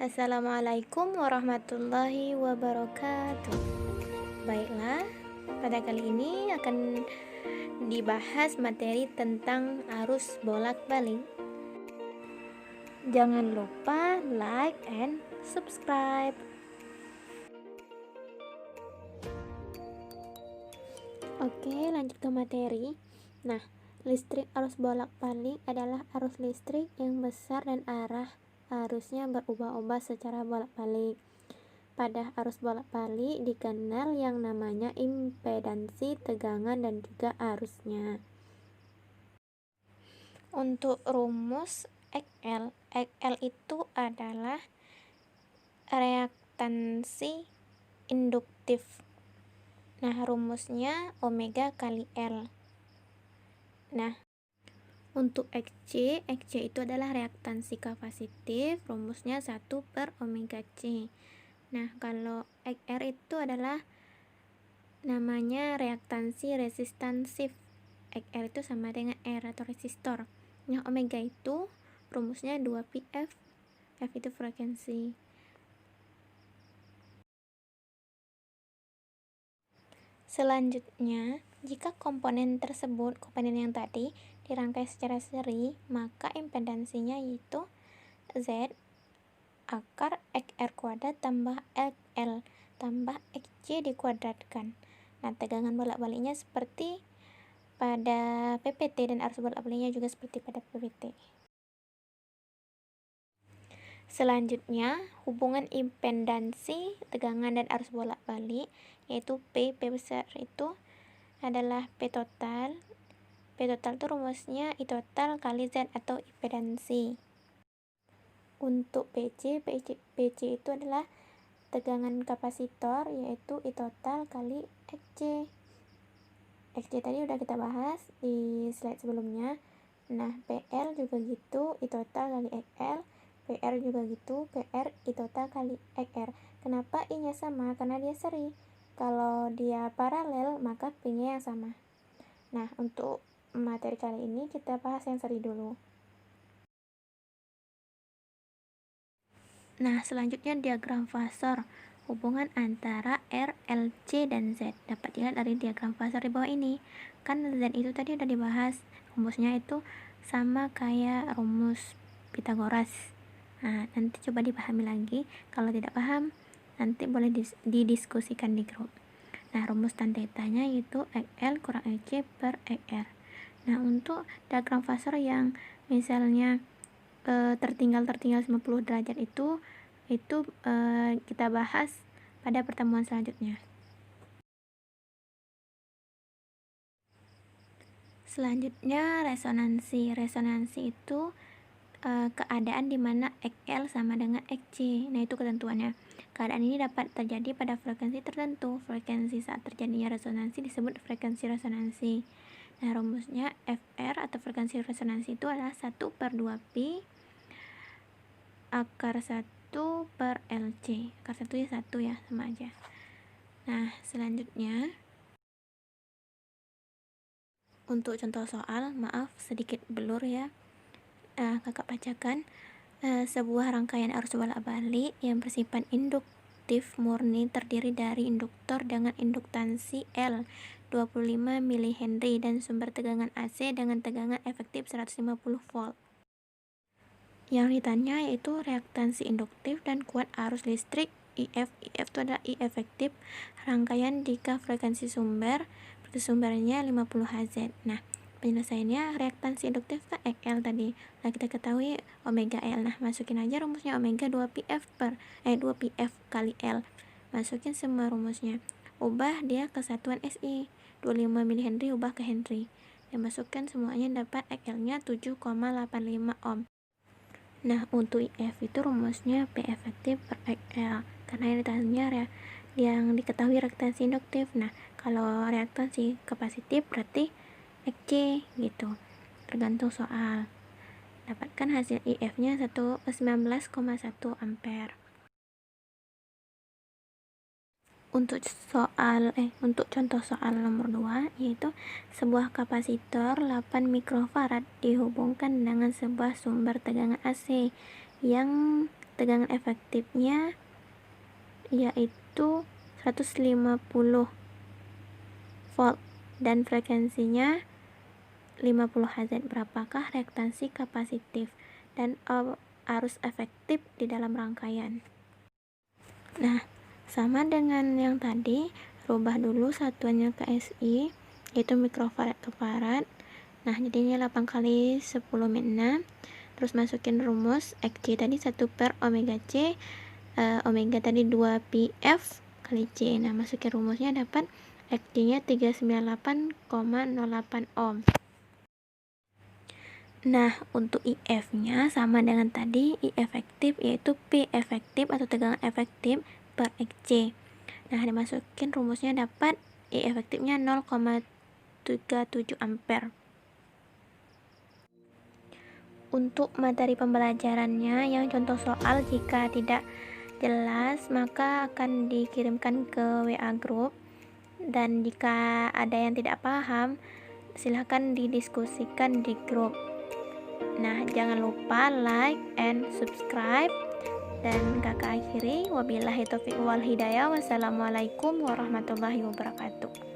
Assalamualaikum warahmatullahi wabarakatuh. Baiklah, pada kali ini akan dibahas materi tentang arus bolak-balik. Jangan lupa like and subscribe. Oke, lanjut ke materi. Nah, listrik arus bolak-balik adalah arus listrik yang besar dan arusnya berubah-ubah secara bolak-balik. Pada arus bolak-balik dikenal yang namanya impedansi, tegangan, dan juga arusnya. Untuk rumus XL itu adalah reaktansi induktif. Nah, rumusnya omega kali L. Nah, untuk XC itu adalah reaktansi kapasitif, rumusnya 1 per omega C. Nah, kalau XR itu adalah namanya reaktansi resistansif. XR itu sama dengan R atau resistor. Nah, omega itu rumusnya 2πf. F itu frekuensi. Selanjutnya, jika komponen yang tadi dirangkai secara seri, maka impedansinya yaitu Z akar XR kuadrat tambah XL tambah XC dikuadratkan. Nah, tegangan bolak-baliknya seperti pada PPT dan arus bolak-baliknya juga seperti pada PPT. Selanjutnya, hubungan impedansi, tegangan, dan arus bolak-balik yaitu P besar itu adalah P total. P total itu rumusnya I total kali Z atau impedansi. Untuk PC itu adalah tegangan kapasitor yaitu I total kali XC. XC tadi udah kita bahas di slide sebelumnya. Nah, PL juga gitu, I total kali XL. PR juga gitu, PR I total kali XR. Kenapa I-nya sama? Karena dia seri. Kalau dia paralel, maka P-nya yang sama. Nah, untuk materi kali ini kita bahas yang seri dulu. Nah, selanjutnya diagram fasor. Hubungan antara R, L, C, dan Z dapat dilihat dari diagram fasor di bawah ini. Kan Z itu tadi udah dibahas. Rumusnya itu sama kayak rumus Pitagoras. Nah, nanti coba dipahami lagi. Kalau tidak paham, nanti boleh didiskusikan di grup. Nah, rumus tan tetanya yaitu XL kurang XC per XR. Nah, untuk diagram fasor yang misalnya tertinggal 90 derajat itu kita bahas pada pertemuan selanjutnya. Selanjutnya resonansi. Resonansi itu keadaan di mana XL sama dengan XC. Nah, itu ketentuannya. Keadaan ini dapat terjadi pada frekuensi tertentu. Frekuensi saat terjadinya resonansi disebut frekuensi resonansi. Nah, rumusnya FR atau frekuensi resonansi itu adalah 1 per 2pi akar 1 per LC. Akar 1 ya 1 ya, sama aja. Nah, selanjutnya untuk contoh soal, maaf sedikit blur ya. Kakak bacakan. Sebuah rangkaian arus bolak-balik yang bersifat induktif murni terdiri dari induktor dengan induktansi L 25 mH dan sumber tegangan AC dengan tegangan efektif 150 volt. Yang ditanya yaitu reaktansi induktif dan kuat arus listrik IF. IF itu adalah I efektif rangkaian jika frekuensi sumbernya 50 Hz. Nah, penyelesaiannya reaktansi induktif kan XL tadi. Nah, kita ketahui omega L. Nah, masukin aja rumusnya omega 2πf kali L. Masukin semua rumusnya. Ubah dia ke satuan SI. 25 mH ubah ke Henry. Dan masukkan semuanya dapat XL-nya 7,85 ohm. Nah, untuk IF itu rumusnya P efektif per XL. Karena yang ditanya yang diketahui reaktansi induktif. Nah, kalau reaktansi kapasitif berarti XC gitu, tergantung soal. Dapatkan hasil IF-nya 19,1 ampere. Untuk contoh soal nomor 2 yaitu sebuah kapasitor 8 mikrofarad dihubungkan dengan sebuah sumber tegangan AC yang tegangan efektifnya yaitu 150 volt dan frekuensinya 50 Hz. Berapakah reaktansi kapasitif dan arus efektif di dalam rangkaian? Nah, sama dengan yang tadi, rubah dulu satuannya ke SI, yaitu mikrofarad ke farad. Nah, jadinya 8 kali 10 min 6. Terus masukin rumus XC tadi 1 per omega C, omega tadi 2 PF kali C. Nah, masukin rumusnya dapat XC-nya 398,08 ohm. Nah, untuk IF-nya sama dengan tadi, I efektif yaitu P efektif atau tegangan efektif per XC. Nah, dimasukin rumusnya dapat I efektifnya 0,37 ampere. Untuk materi pembelajarannya yang contoh soal jika tidak jelas maka akan dikirimkan ke WA group, dan jika ada yang tidak paham silahkan didiskusikan di grup. Nah, jangan lupa like and subscribe. Dan kakak akhiri, wabillahi taufiq wal hidayah. Wassalamualaikum warahmatullahi wabarakatuh.